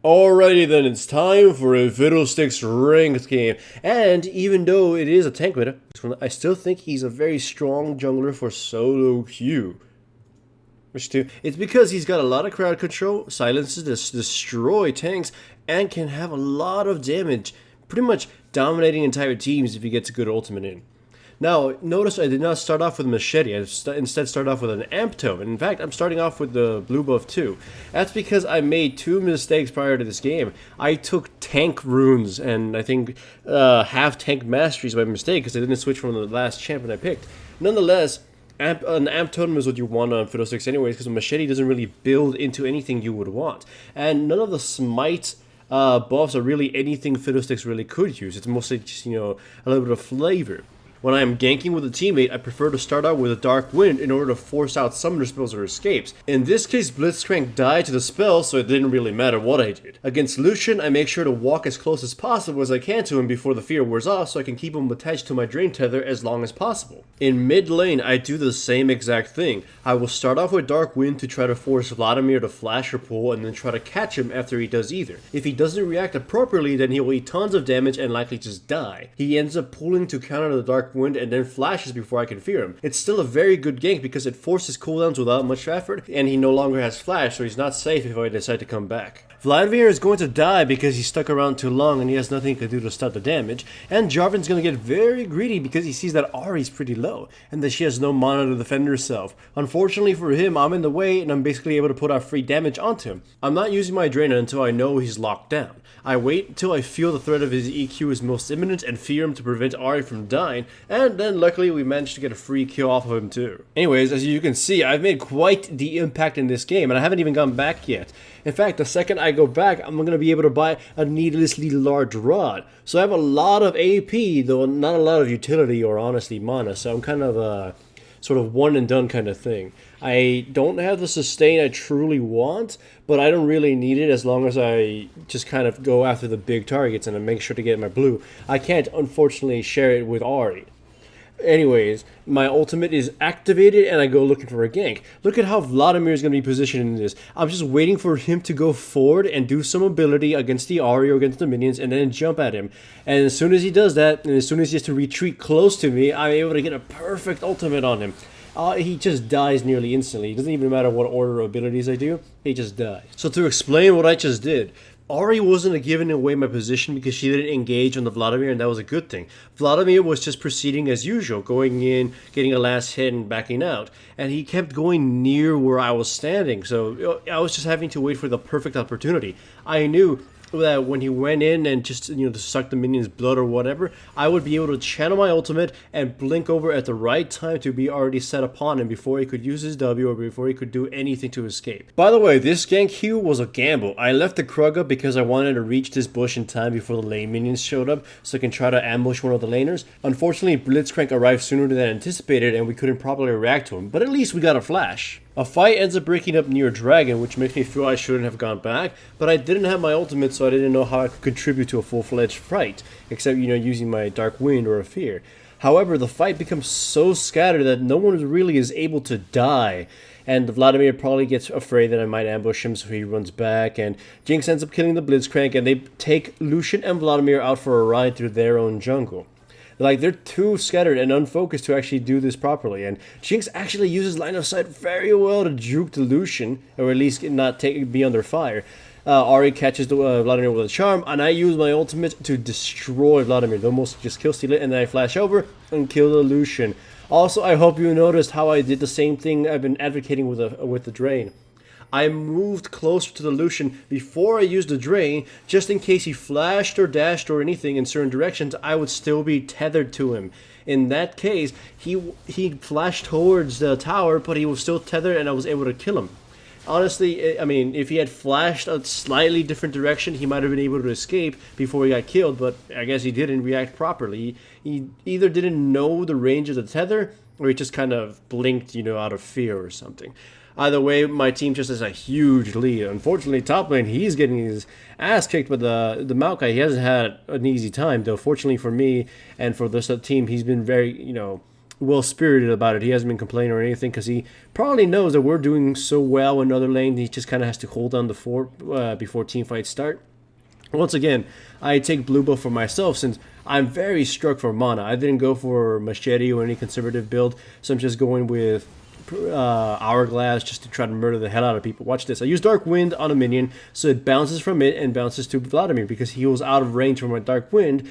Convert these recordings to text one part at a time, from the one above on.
Alrighty then, it's time for a Fiddlesticks ranked game. And even though it is a tank meta, I still think he's a very strong jungler for solo queue. Which too, it's because he's got a lot of crowd control, silences to destroy tanks, and can have a lot of damage, pretty much dominating entire teams if he gets a good ultimate in. Now, notice I did not start off with a machete, I instead started off with an amp tome, and in fact, I'm starting off with the blue buff too. That's because I made two mistakes prior to this game. I took tank runes, and I think half tank masteries by mistake, because I didn't switch from the last champion I picked. Nonetheless, an amp totem is what you want on Fiddlesticks anyways, because a machete doesn't really build into anything you would want. And none of the smite buffs are really anything Fiddlesticks really could use. It's mostly just, a little bit of flavor. When I am ganking with a teammate, I prefer to start out with a Dark Wind in order to force out summoner spells or escapes. In this case, Blitzcrank died to the spell, so it didn't really matter what I did. Against Lucian, I make sure to walk as close as possible as I can to him before the fear wears off so I can keep him attached to my drain tether as long as possible. In mid lane, I do the same exact thing. I will start off with Dark Wind to try to force Vladimir to flash or pull and then try to catch him after he does either. If he doesn't react appropriately, then he will eat tons of damage and likely just die. He ends up pulling to counter the Dark Wind and then flashes before I can fear him. It's still a very good gank because it forces cooldowns without much effort, and he no longer has flash, so he's not safe if I decide to come back. Vladimir is going to die because he stuck around too long and he has nothing to do to stop the damage, and Jarvan's going to get very greedy because he sees that Ahri's pretty low, and that she has no mana to defend herself. Unfortunately for him, I'm in the way and I'm basically able to put out free damage onto him. I'm not using my Drainer until I know he's locked down. I wait until I feel the threat of his EQ is most imminent and fear him to prevent Ahri from dying, and then luckily we managed to get a free kill off of him too. Anyways, as you can see, I've made quite the impact in this game, and I haven't even gone back yet. In fact, the second I go back, I'm going to be able to buy a needlessly large rod. So I have a lot of AP, though not a lot of utility or honestly mana, so I'm kind of a sort of one and done kind of thing. I don't have the sustain I truly want, but I don't really need it as long as I just kind of go after the big targets and I make sure to get my blue. I can't unfortunately share it with Ahri. Anyways, my ultimate is activated and I go looking for a gank. Look at how Vladimir is going to be positioned in this. I'm just waiting for him to go forward and do some ability against the Ahri or against the minions and then jump at him. And as soon as he does that, and as soon as he has to retreat close to me, I'm able to get a perfect ultimate on him. He just dies nearly instantly. It doesn't even matter what order of abilities I do, he just dies. So to explain what I just did, Ahri wasn't giving away my position because she didn't engage on the Vladimir, and that was a good thing. Vladimir was just proceeding as usual, going in, getting a last hit, and backing out. And he kept going near where I was standing, so I was just having to wait for the perfect opportunity. I knew that when he went in and just, to suck the minion's blood or whatever, I would be able to channel my ultimate and blink over at the right time to be already set upon him before he could use his W or before he could do anything to escape. By the way, this gank here was a gamble. I left the Krug up because I wanted to reach this bush in time before the lane minions showed up so I can try to ambush one of the laners. Unfortunately, Blitzcrank arrived sooner than anticipated and we couldn't properly react to him, but at least we got a flash. A fight ends up breaking up near Dragon, which makes me feel I shouldn't have gone back, but I didn't have my ultimate, so I didn't know how I could contribute to a full-fledged fight, except, using my Dark Wind or a Fear. However, the fight becomes so scattered that no one really is able to die, and Vladimir probably gets afraid that I might ambush him, so he runs back, and Jinx ends up killing the Blitzcrank, and they take Lucian and Vladimir out for a ride through their own jungle. They're too scattered and unfocused to actually do this properly, and Jinx actually uses line of sight very well to juke the Lucian, or at least not be under fire. Ahri catches the Vladimir with a charm, and I use my ultimate to destroy Vladimir. They almost just kill steal it, and then I flash over and kill the Lucian. Also, I hope you noticed how I did the same thing I've been advocating with the Drain. I moved closer to the Lucian before I used the Drain, just in case he flashed or dashed or anything in certain directions, I would still be tethered to him. In that case, he flashed towards the tower, but he was still tethered and I was able to kill him. Honestly, if he had flashed a slightly different direction, he might have been able to escape before he got killed, but I guess he didn't react properly. He either didn't know the range of the tether, or he just kind of blinked, out of fear or something. Either way, my team just has a huge lead. Unfortunately, top lane, he's getting his ass kicked, but the Maokai, he hasn't had an easy time, though. Fortunately for me and for this team, he's been very, well-spirited about it. He hasn't been complaining or anything because he probably knows that we're doing so well in other lanes. He just kind of has to hold down the fort before team fights start. Once again, I take blue buff for myself since I'm very struck for mana. I didn't go for machete or any conservative build, so I'm just going with hourglass just to try to murder the hell out of people. Watch this. I use Dark Wind on a minion, so it bounces from it and bounces to Vladimir because he was out of range from my Dark Wind.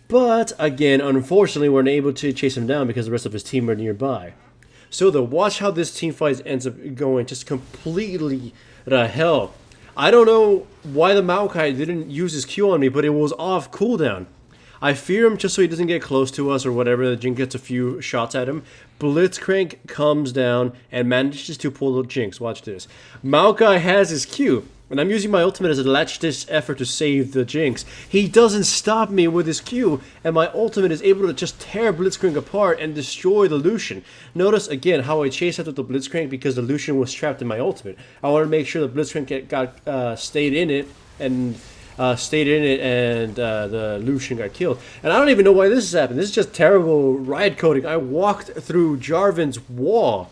But again, unfortunately, we're unable to chase him down because the rest of his team are nearby. So watch how this team fight ends up going just completely to hell. I don't know why the Maokai didn't use his Q on me, but it was off cooldown. I fear him just so he doesn't get close to us or whatever. The Jinx gets a few shots at him. Blitzcrank comes down and manages to pull the Jinx. Watch this. Maokai has his Q, and I'm using my ultimate as a last-ditch effort to save the Jinx. He doesn't stop me with his Q, and my ultimate is able to just tear Blitzcrank apart and destroy the Lucian. Notice again how I chased after the Blitzcrank because the Lucian was trapped in my ultimate. I wanted to make sure the Blitzcrank stayed in it and the Lucian got killed. And I don't even know why this has happened. This is just terrible riot coding. I walked through Jarvan's wall.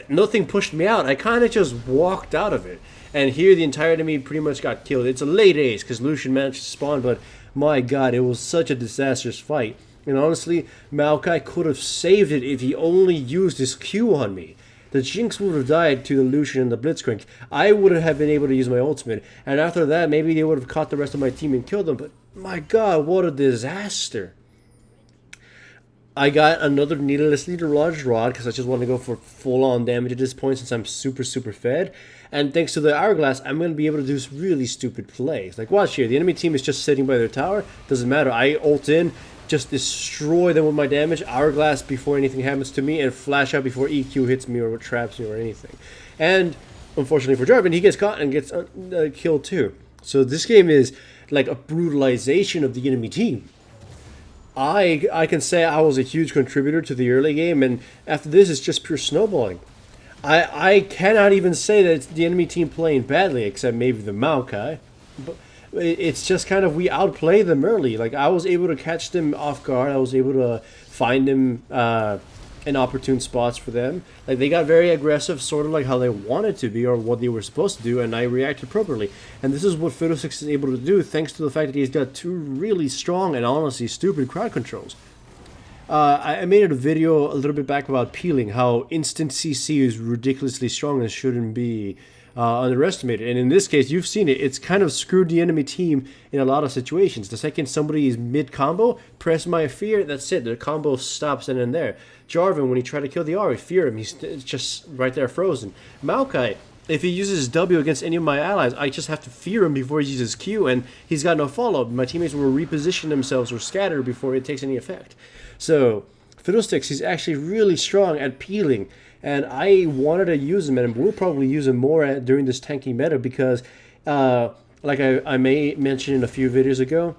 Nothing pushed me out. I kind of just walked out of it. And here the entire enemy pretty much got killed. It's a late ace because Lucian managed to spawn, but my god, it was such a disastrous fight. And honestly, Maokai could have saved it if he only used his Q on me. The Jinx would have died to the Lucian and the Blitzcrank. I would have been able to use my ultimate. And after that, maybe they would have caught the rest of my team and killed them. But my god, what a disaster. I got another needlessly large rod because I just want to go for full-on damage at this point since I'm super fed. And thanks to the Hourglass, I'm going to be able to do some really stupid plays. Like, watch here. The enemy team is just sitting by their tower. Doesn't matter. I ult in, just destroy them with my damage. Hourglass before anything happens to me, and flash out before EQ hits me or traps me or anything. And unfortunately for Jarvan, he gets caught and gets killed too. So this game is like a brutalization of the enemy team. I can say I was a huge contributor to the early game, and after this it's just pure snowballing. I cannot even say that it's the enemy team playing badly, except maybe the Maokai. But it's just kind of we outplay them early. Like, I was able to catch them off guard. I was able to find them in opportune spots for them. Like, they got very aggressive, sort of like how they wanted to be or what they were supposed to do, and I reacted appropriately. And this is what Fiddlesticks is able to do thanks to the fact that he's got two really strong and honestly stupid crowd controls. I made a video a little bit back about peeling, how instant CC is ridiculously strong and shouldn't be underestimated. And in this case, you've seen it. It's kind of screwed the enemy team in a lot of situations. The second somebody is mid-combo, press my fear, that's it. The combo stops and then there. Jarvan, when he tried to kill the Ahri, fear him. He's just right there frozen. Maokai, if he uses W against any of my allies, I just have to fear him before he uses Q, and he's got no follow-up. My teammates will reposition themselves or scatter before it takes any effect. So, Fiddlesticks, he's actually really strong at peeling, and I wanted to use him, and we'll probably use him more during this tanky meta because, like I may mention in a few videos ago,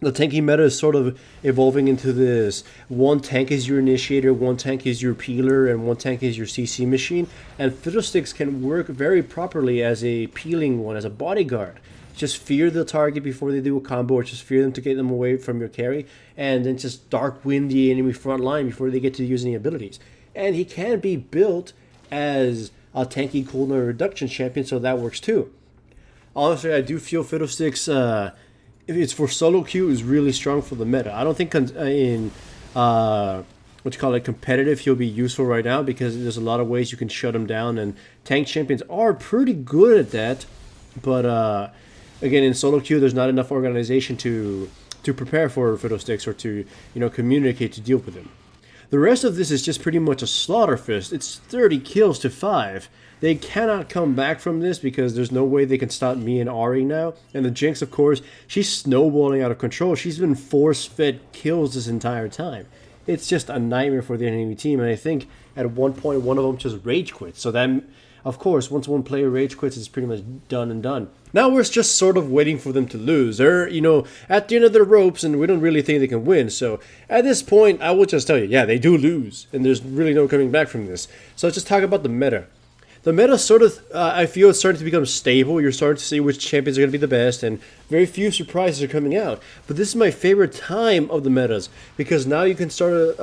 the tanky meta is sort of evolving into this: one tank is your initiator, one tank is your peeler, and one tank is your CC machine. And Fiddlesticks can work very properly as a peeling one, as a bodyguard. Just fear the target before they do a combo, or just fear them to get them away from your carry, and then just dark wind the enemy front line before they get to use any abilities. And he can be built as a tanky cooldown reduction champion, so that works too. Honestly, I do feel Fiddlesticks, if it's for solo queue, is really strong for the meta. I don't think in competitive he'll be useful right now because there's a lot of ways you can shut him down, and tank champions are pretty good at that. But again, in solo queue, there's not enough organization to prepare for Fiddlesticks or to communicate to deal with him. The rest of this is just pretty much a slaughter fest. It's 30 kills to 5. They cannot come back from this because there's no way they can stop me and Ahri now. And the Jinx, of course, she's snowballing out of control. She's been force-fed kills this entire time. It's just a nightmare for the enemy team. And I think at one point, one of them just rage quit. So then, of course, once one player rage quits, it's pretty much done and done. Now we're just sort of waiting for them to lose. They're, at the end of their ropes, and we don't really think they can win. So at this point, I will just tell you, yeah, they do lose. And there's really no coming back from this. So let's just talk about the meta. The meta sort of, I feel it's starting to become stable. You're starting to see which champions are going to be the best, and very few surprises are coming out. But this is my favorite time of the metas because now you can start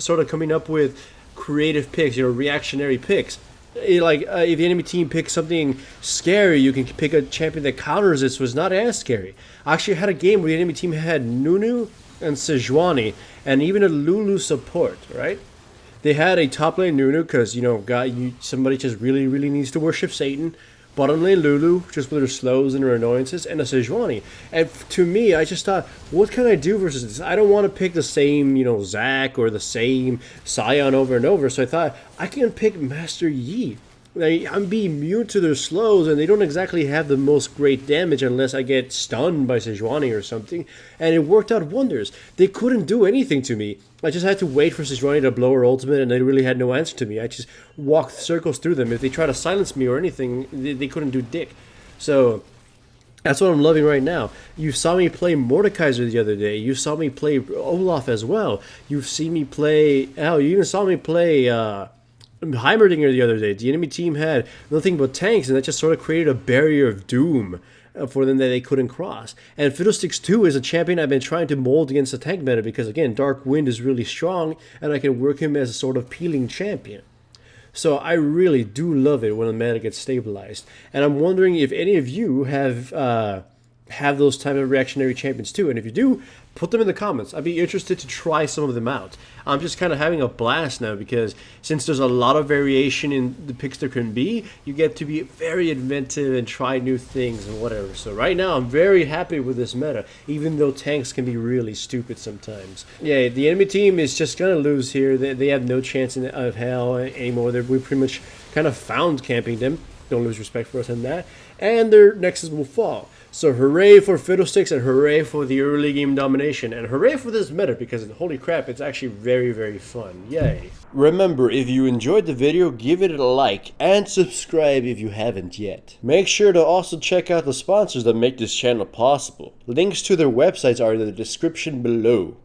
sort of coming up with creative picks, reactionary picks. If the enemy team picks something scary, you can pick a champion that counters it, so it's not as scary. I actually had a game where the enemy team had Nunu and Sejuani, and even a Lulu support, right? They had a top lane Nunu because, somebody just really, really needs to worship Satan. Bottom lane Lulu, just with her slows and her annoyances, and a Sejuani. And to me, I just thought, what can I do versus this? I don't want to pick the same, Zac or the same Sion over and over. So I thought, I can pick Master Yi. I'm being immune to their slows, and they don't exactly have the most great damage unless I get stunned by Sejuani or something. And it worked out wonders. They couldn't do anything to me. I just had to wait for Sejuani to blow her ultimate, and they really had no answer to me. I just walked circles through them. If they tried to silence me or anything, they couldn't do dick. So that's what I'm loving right now. You saw me play Mordekaiser the other day. You saw me play Olaf as well. You've seen me play... Hell, you even saw me play... Heimerdinger the other day. The enemy team had nothing but tanks, and that just sort of created a barrier of doom for them that they couldn't cross. And Fiddlesticks 2 is a champion I've been trying to mold against the tank meta because, again, Dark Wind is really strong, and I can work him as a sort of peeling champion. So I really do love it when the meta gets stabilized. And I'm wondering if any of you have those type of reactionary champions too. And if you do, put them in the comments. I'd be interested to try some of them out. I'm just kind of having a blast now because since there's a lot of variation in the picks there can be, you get to be very inventive and try new things and whatever. So right now I'm very happy with this meta, even though tanks can be really stupid sometimes. Yeah, the enemy team is just going to lose here. They have no chance of hell anymore. We pretty much kind of found camping them. Don't lose respect for us in that. And their nexus will fall. So hooray for Fiddlesticks and hooray for the early game domination. And hooray for this meta because holy crap, it's actually very, very fun. Yay. Remember, if you enjoyed the video, give it a like and subscribe if you haven't yet. Make sure to also check out the sponsors that make this channel possible. Links to their websites are in the description below.